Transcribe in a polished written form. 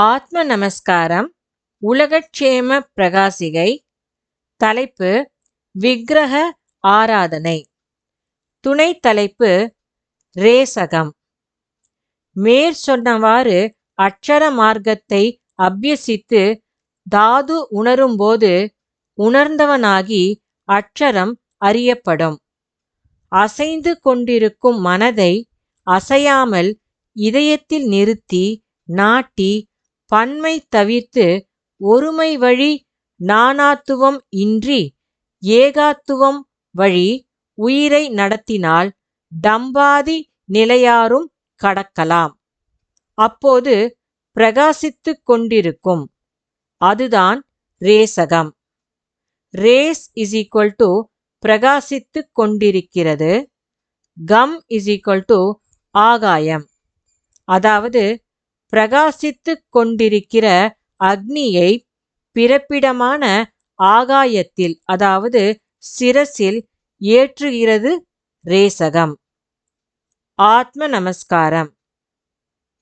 ஆத்ம நமஸ்காரம். உலகக்ஷேம பிரகாசிகை. தலைப்பு விக்கிரக ஆராதனை. துணை தலைப்பு ரேசகம். மேற்சொன்னவாறு அட்சர மார்க்கத்தை அபியசித்து தாது உணரும்போது உணர்ந்தவனாகி அட்சரம் அறியப்படும். அசைந்து கொண்டிருக்கும் மனதை அசையாமல் இதயத்தில் நிறுத்தி நாட்டி பன்மை தவிர்த்து ஒருமை வழி நானாத்துவம் இன்றி ஏகாத்துவம் வழி உயிரை நடத்தினால் டம்பாதி நிலையாரும் கடக்கலாம். அப்போது பிரகாசித்துக் கொண்டிருக்கும். அதுதான் ரேசகம். ரேஸ் இஸ் ஈக்குவல் டு பிரகாசித்துக் கொண்டிருக்கிறது. கம் இஸ் ஈக்குவல் டு ஆகாயம். அதாவது பிரகாசித்துக் கொண்டிருக்கிற அக்னியை பிறப்பிடமான ஆகாயத்தில் அதாவது சிரசில் ஏற்றுகிறது ரேசகம். ஆத்ம நமஸ்காரம்.